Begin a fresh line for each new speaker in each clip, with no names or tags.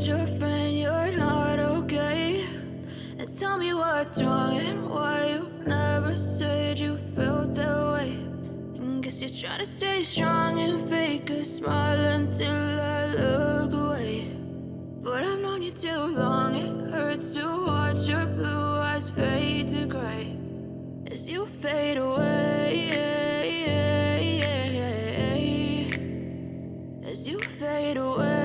told your friend you're not okay? And tell me what's wrong and why you never said you felt that way. And guess you're trying to stay strong and fake a smile until I look away. But I've known you too long, it hurts to watch your blue eyes fade to gray as you fade away, as you fade away.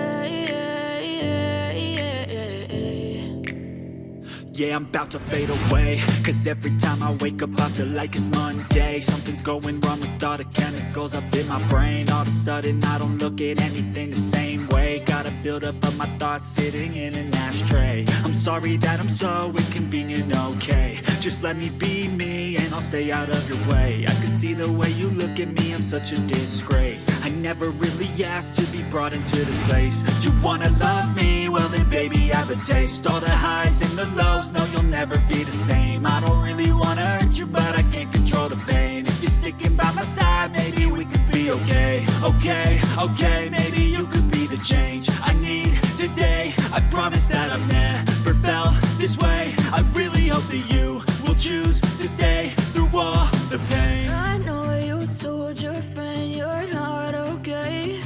Yeah, I'm about to fade away, cause every time I wake up I feel like it's Monday. Something's going wrong with all the chemicals up in my brain. All of a sudden I don't look at anything the same way. Got a buildup of my thoughts sitting in an ashtray. I'm sorry that I'm so inconvenient, okay? Just let me be me and I'll stay out of your way. I can see the way you look at me, I'm such a disgrace. I never really asked to be brought into this place. You wanna love me? Well then baby, have a taste. All the highs and the lows, no, you'll never be the same. I don't really wanna hurt you, but I can't control the pain. If you're sticking by my side, maybe we could be okay. Okay, maybe you could be the change I need today. I promise that I've never felt this way. I really hope that you will choose to stay through all the pain.
I know you told your friend you're not okay.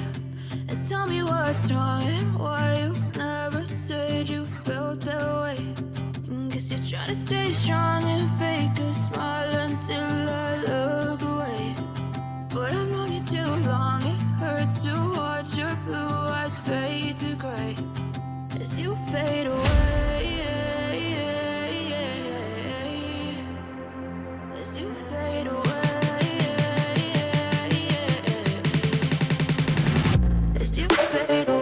And tell me what's wrong and why you never said you felt that way. Guess you're trying to stay strong and fake a smile until I look away. But I've known you too long, it hurts to watch your blue eyes fade to gray as you fade away, as you fade away, as you fade away.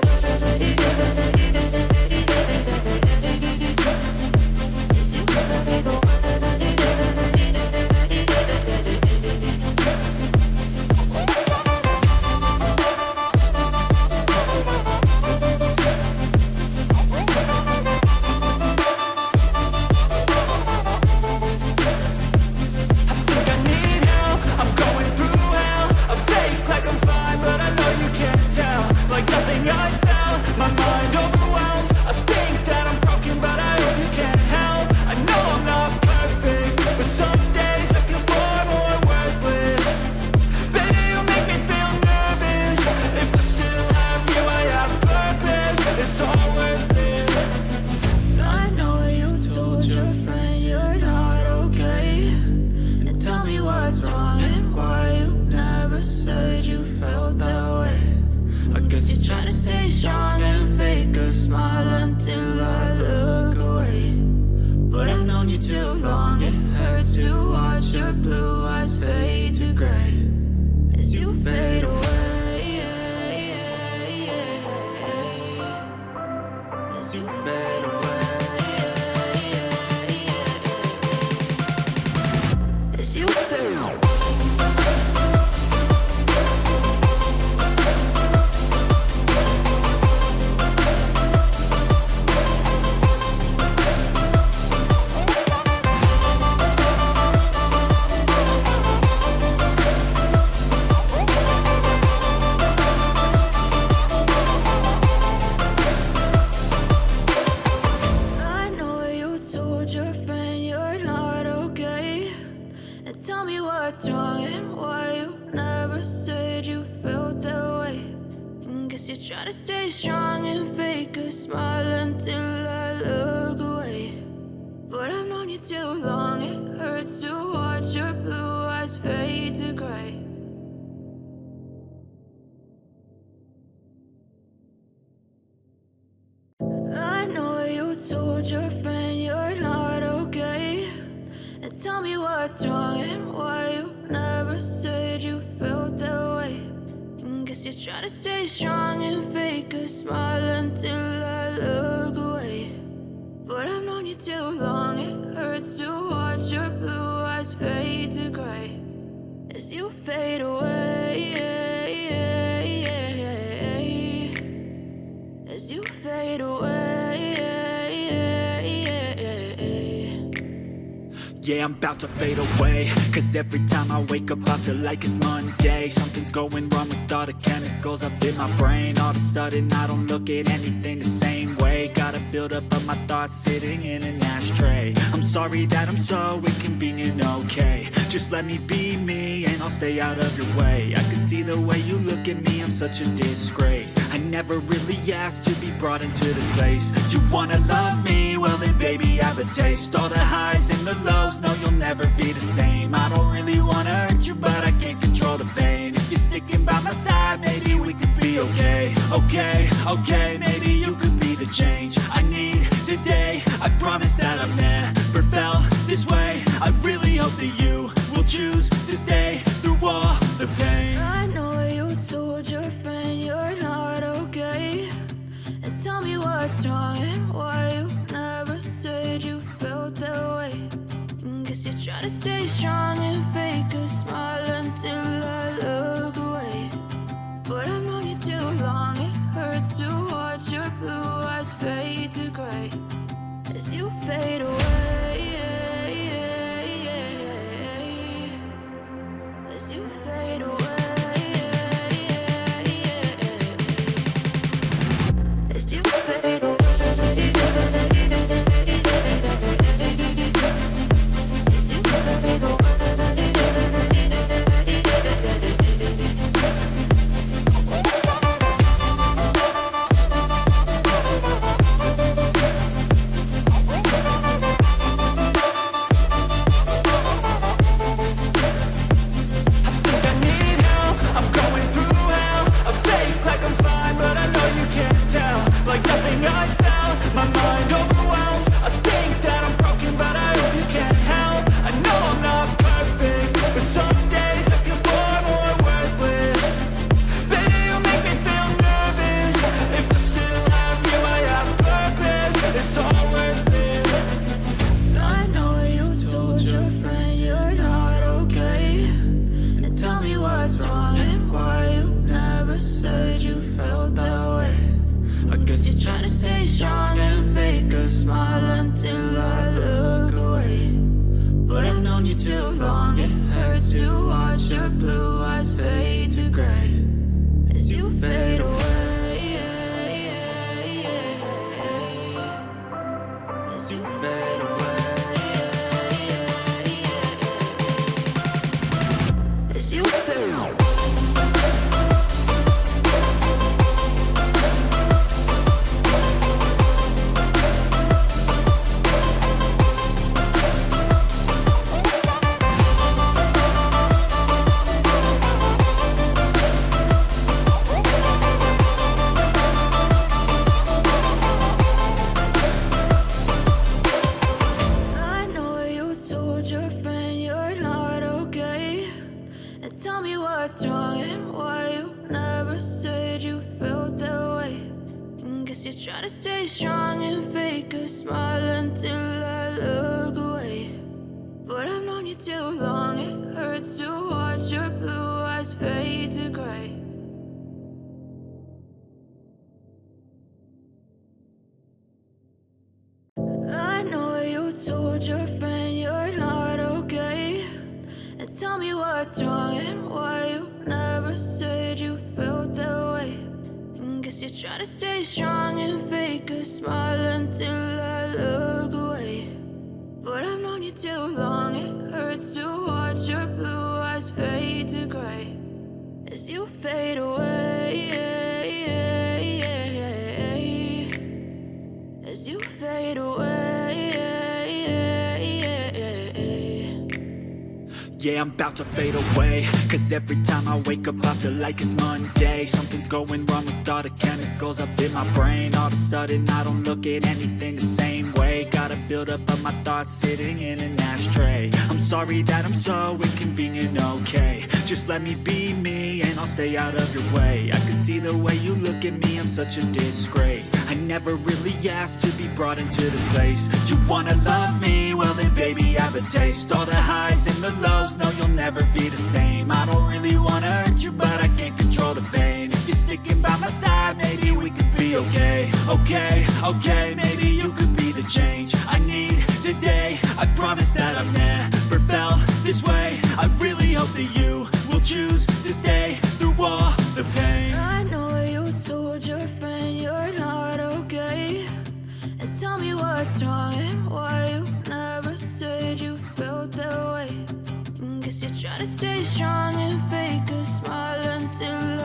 Try to stay strong and fake a smile until I look away. But I've known you too long, it hurts to watch your blue eyes fade to gray as you fade away, as you fade away.
Yeah, I'm about to fade away, cause every time I wake up I feel like it's Monday. Something's going wrong with all the chemicals up in my brain. All of a sudden I don't look at anything the same way. Gotta build up of my thoughts sitting in an ashtray. I'm sorry that I'm so inconvenient, okay. Just let me be me and I'll stay out of your way. I can see the way you look at me, I'm such a disgrace. I never really asked to be brought into this place. You wanna love me? Well then baby, have a taste. All the highs and the lows, no you'll never be the same. I don't really wanna hurt you, but I can't control the pain. If you're sticking by my side, maybe we could be okay. Okay, maybe you could be the change I need today. I promise that I've never felt this way. I really hope that you will choose to stay through all the pain.
I know you told your friend you're not okay, and tell me what's wrong and why you never said you felt that way. Guess you're trying to stay strong and fake a smile until I look away. But I've known you too long, it hurts to watch your blue eyes fade to gray as you fade away. As you fade away. As you fade away. Told your friend you're not okay, and tell me what's wrong and why you never said you felt that way. Guess you're trying to stay strong and fake a smile until I look away. But I've known you too long, it hurts to watch your blue eyes fade to gray as you fade away. As you fade away.
Yeah, I'm about to fade away, cause every time I wake up I feel like it's Monday. Something's going wrong with all the chemicals up in my brain. All of a sudden I don't look at anything the same way. Gotta build up of my thoughts sitting in an ashtray. I'm sorry that I'm so inconvenient, okay. Just let me be me and I'll stay out of your way. I can see the way you look at me, I'm such a disgrace. I never really asked to be brought into this place. You wanna love me? Well then baby, have a taste. All the highs and the lows, no you'll never be the same. I don't really wanna hurt you, but I can't control the pain. If you're sticking by my side, maybe we could be okay. Okay, maybe you could be the change I need today. I promise promise that I've never felt this way. I really hope that you will choose to stay through all the pain.
I know you told your friend you're not okay, and tell me what's wrong and why you never said you felt that way. And guess you're trying to stay strong and fake a smile until